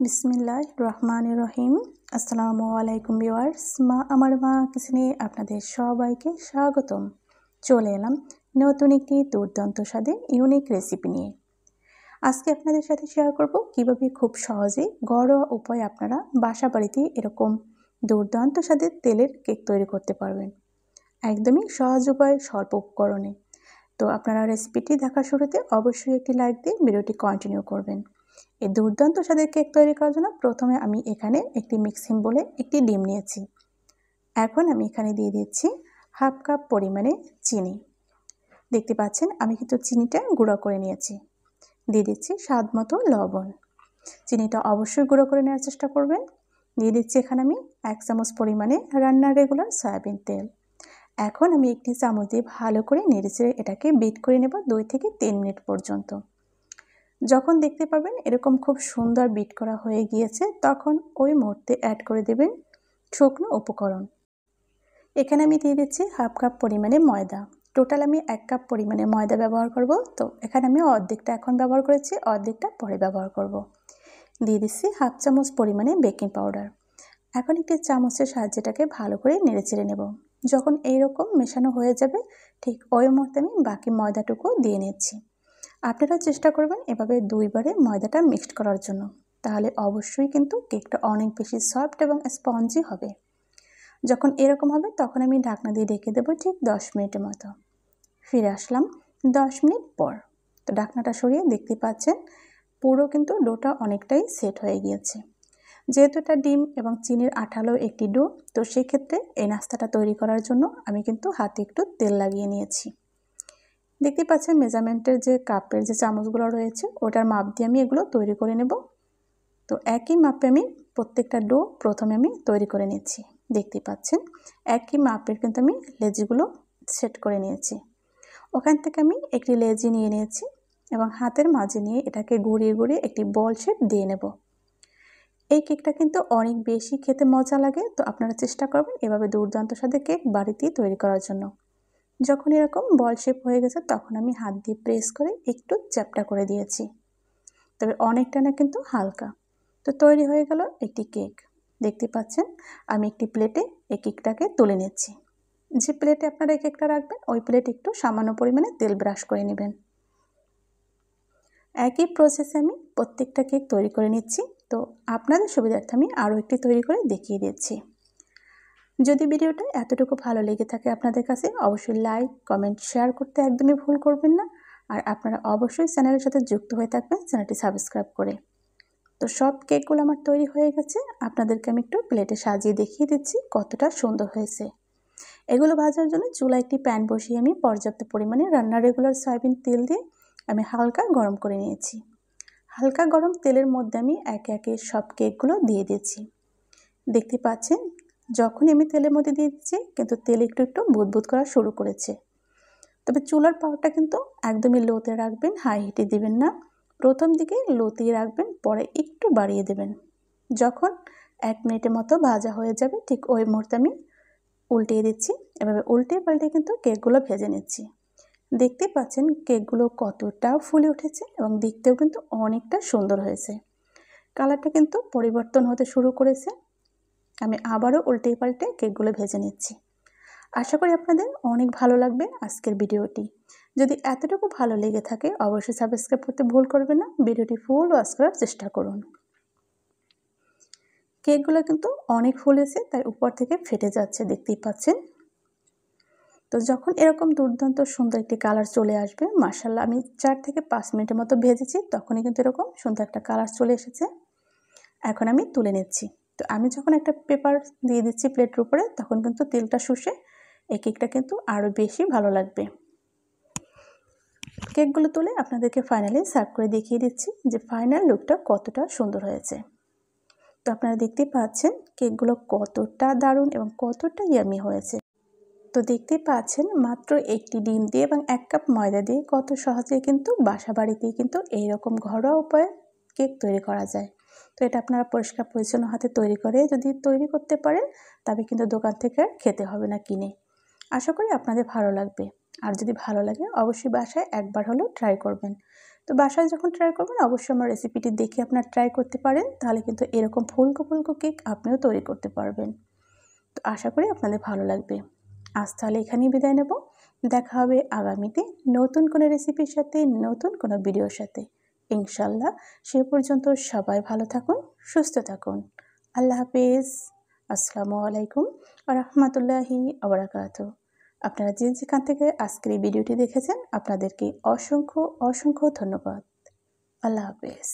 বিসমিল্লাহির রহমানির রহিম। আসসালামু আলাইকুম ভিউয়ার্স। আমার মা কিচেনে আপনাদের সবাইকে স্বাগতম। চলে এলাম নতুন একটি দুর্দান্ত স্বাদের ইউনিক রেসিপি নিয়ে। আজকে আপনাদের সাথে শেয়ার করব কিভাবে খুব সহজে ঘরোয়া উপায়ে আপনারা বাসা বাড়িতে এরকম দুর্দান্ত স্বাদের তেলের কেক তৈরি করতে পারবেন। একদমই সহজ উপায়, স্বল্প উপকরণে। তো আপনারা রেসিপিটি দেখার শুরুতে অবশ্যই একটি লাইক দিয়ে ভিডিওটি কন্টিনিউ করবেন। এই দুর্দান্ত স্বাদের কেক তৈরি করার জন্য প্রথমে আমি এখানে একটি মিক্সিং বলে একটি ডিম নিয়েছি। এখন আমি এখানে দিয়ে দিচ্ছি হাফ কাপ পরিমাণে চিনি। দেখতে পাচ্ছেন আমি কিন্তু চিনিটা গুঁড়ো করে নিয়েছি। দিয়ে দিচ্ছি স্বাদ মতো লবণ। চিনিটা অবশ্যই গুঁড়ো করে নেওয়ার চেষ্টা করবেন। দিয়ে দিচ্ছি এখানে আমি 1 চামচ পরিমাণে রান্নার রেগুলার সয়াবিন তেল। এখন আমি একটি চামচ দিয়ে ভালো করে নেড়েচেড়ে এটাকে বিট করে নেব 2 থেকে 3 মিনিট পর্যন্ত। যখন দেখতে পাবেন এরকম খুব সুন্দর বিট করা হয়ে গিয়েছে, তখন ওই মুহূর্তে অ্যাড করে দেবেন শুকনো উপকরণ। এখানে আমি দিয়ে দিচ্ছি হাফ কাপ পরিমাণে ময়দা। টোটাল আমি 1 কাপ পরিমাণে ময়দা ব্যবহার করব। তো এখানে আমি অর্ধেকটা এখন ব্যবহার করেছি, অর্ধেকটা পরে ব্যবহার করব। দিয়ে দিচ্ছি হাফ চামচ পরিমাণে বেকিং পাউডার। এখন একটি চামচের সাহায্যে এটাকে ভালো করে নেড়েচেড়ে নেব। যখন এইরকম মেশানো হয়ে যাবে, ঠিক ওই মুহূর্তে আমি বাকি ময়দাটুকু দিয়ে নিচ্ছি। আপনারা চেষ্টা করবেন এভাবে 2 বারে ময়দাটা মিক্সড করার জন্য, তাহলে অবশ্যই কিন্তু কেকটা অনেক বেশি সফট এবং স্পঞ্জি হবে। যখন এরকম হবে তখন আমি ঢাকনা দিয়ে ঢেকে দেবো ঠিক 10 মিনিটের মতো। ফিরে আসলাম 10 মিনিট পর। তো ঢাকনাটা সরিয়ে দেখতে পাচ্ছেন পুরো কিন্তু ডোটা অনেকটাই সেট হয়ে গিয়েছে। যেহেতু এটা ডিম এবং চিনির আঠালো একটি ডো, তো সেক্ষেত্রে এই নাস্তাটা তৈরি করার জন্য আমি কিন্তু হাতে একটু তেল লাগিয়ে নিয়েছি। দেখতে পাচ্ছেন মেজারমেন্টের যে কাপের যে চামচগুলো রয়েছে ওটার মাপ দিয়ে আমি এগুলো তৈরি করে নেব। তো একই মাপে আমি প্রত্যেকটা ডো প্রথমে আমি তৈরি করে নিচ্ছি। দেখতে পাচ্ছেন একই মাপের কিন্তু আমি লেজিগুলো সেট করে নিয়েছি। ওখান থেকে আমি একটি লেজি নিয়ে নিয়েছি এবং হাতের মাঝে নিয়ে এটাকে ঘুরিয়ে ঘুরিয়ে একটি বল শেপ দিয়ে নেব। এই কেকটা কিন্তু অনেক বেশি খেতে মজা লাগে। তো আপনারা চেষ্টা করবেন এভাবে দুর্দান্ত স্বাদের কেক বাড়িতেই তৈরি করার জন্য। যখন এরকম বল শেপ হয়ে গেছে তখন আমি হাত দিয়ে প্রেস করে একটু চ্যাপ্টা করে দিয়েছি, তবে অনেকটা না, কিন্তু হালকা। তো তৈরি হয়ে গেল একটি কেক। দেখতে পাচ্ছেন আমি একটি প্লেটে এই কেকটাকে তুলে নিচ্ছি। যে প্লেটে আপনারা এই কেকটা রাখবেন ওই প্লেটে একটু সামান্য পরিমাণে তেল ব্রাশ করে নেবেন। একই প্রসেসে আমি প্রত্যেকটা কেক তৈরি করে নিচ্ছি। তো আপনাদের সুবিধার্থে আমি আরও একটি তৈরি করে দেখিয়ে দিচ্ছি। যদি ভিডিওটা এতটুকু ভালো লেগে থাকে আপনাদের কাছে, অবশ্যই লাইক, কমেন্ট, শেয়ার করতে একদমই ভুল করবেন না। আর আপনারা অবশ্যই চ্যানেলের সাথে যুক্ত হয়ে থাকবেন চ্যানেলটি সাবস্ক্রাইব করে। তো সব কেকগুলো আমার তৈরি হয়ে গেছে। আপনাদেরকে আমি একটু প্লেটে সাজিয়ে দেখিয়ে দিচ্ছি কতটা সুন্দর হয়েছে। এগুলো ভাজার জন্য চুলায় একটি প্যান বসিয়ে আমি পর্যাপ্ত পরিমাণে রান্নার রেগুলার সয়াবিন তেল দিয়ে আমি হালকা গরম করে নিয়েছি। হালকা গরম তেলের মধ্যে আমি একে একে সব কেকগুলো দিয়ে দিচ্ছি। দেখতে পাচ্ছেন যখনই আমি তেলের মধ্যে দিয়ে দিচ্ছি কিন্তু তেল একটু একটু বুদবুদ করা শুরু করেছে। তবে চুলার পাওয়ারটা কিন্তু একদমই লোতে রাখবেন, হাই হিটে দিবেন না। প্রথম দিকে লোতেই রাখবেন, পরে একটু বাড়িয়ে দেবেন। যখন 1 মিনিটের মতো ভাজা হয়ে যাবে ঠিক ওই মুহূর্তে আমি উল্টিয়ে দিচ্ছি। এভাবে উল্টে পাল্টে কিন্তু কেকগুলো ভেজে নিচ্ছি। দেখতে পাচ্ছেন কেকগুলো কতটা ফুলে উঠেছে এবং দেখতেও কিন্তু অনেকটা সুন্দর হয়েছে। কালারটা কিন্তু পরিবর্তন হতে শুরু করেছে। আমি আবারও উল্টে পাল্টে কেকগুলো ভেজে নিচ্ছি। আশা করি আপনাদের অনেক ভালো লাগবে আজকের ভিডিওটি। যদি এতটুকু ভালো লেগে থাকে অবশ্যই সাবস্ক্রাইব করতে ভুল করবেন না। ভিডিওটি ফুল ওয়াচ করার চেষ্টা করুন। কেকগুলো কিন্তু অনেক ফুলেছে, তাই উপর থেকে ফেটে যাচ্ছে, দেখতেই পাচ্ছেন। তো যখন এরকম দুর্দান্ত সুন্দর একটি কালার চলে আসবে, মাশাআল্লাহ আমি 4 থেকে 5 মিনিটের মতো ভেজেছি, তখনই কিন্তু এরকম সুন্দর একটা কালার চলে এসেছে। এখন আমি তুলে নিচ্ছি। তো আমি যখন একটা পেপার দিয়ে দিচ্ছি প্লেটের উপরে, তখন কিন্তু তেলটা শুষে এই কেকটা কিন্তু আরও বেশি ভালো লাগবে। কেকগুলো তুলে আপনাদেরকে ফাইনালি সার্ভ করে দেখিয়ে দিচ্ছি যে ফাইনাল লুকটা কতটা সুন্দর হয়েছে। তো আপনারা দেখতে পাচ্ছেন কেকগুলো কতটা দারুণ এবং কতটা ইয়ামি হয়েছে। তো দেখতে পাচ্ছেন মাত্র একটি ডিম দিয়ে এবং 1 কাপ ময়দা দিয়ে কত সহজে কিন্তু বাসা বাড়িতেই কিন্তু এইরকম ঘরোয়া উপায়ে কেক তৈরি করা যায়। তো এটা আপনারা পরিষ্কার পরিচ্ছন্ন হাতে তৈরি করে যদি তৈরি করতে পারেন, তবে কিন্তু দোকান থেকে খেতে হবে না কিনে। আশা করি আপনাদের ভালো লাগবে। আর যদি ভালো লাগে অবশ্যই বাসায় একবার হলেও ট্রাই করবেন। তো তো বাসায় যখন ট্রাই করবেন অবশ্যই আমার রেসিপিটি দেখে আপনার ট্রাই করতে পারেন, তাহলে কিন্তু এরকম ফুলকো ফুলকো কেক আপনিও তৈরি করতে পারবেন। তো আশা করি আপনাদের ভালো লাগবে। আজ তাহলে এখানেই বিদায় নেব। দেখা হবে আগামীতে নতুন কোনো রেসিপির সাথে, নতুন কোনো ভিডিওর সাথে ইনশাল্লাহ। সে পর্যন্ত সবাই ভালো থাকুন, সুস্থ থাকুন। আল্লাহ হাফেজ। আসসালামু আলাইকুম ওয়া রাহমাতুল্লাহি ওয়া বারাকাতুহু। আপনারা যে যেখান থেকে আজকের এই ভিডিওটি দেখেছেন আপনাদেরকে অসংখ্য অসংখ্য ধন্যবাদ। আল্লাহ হাফেজ।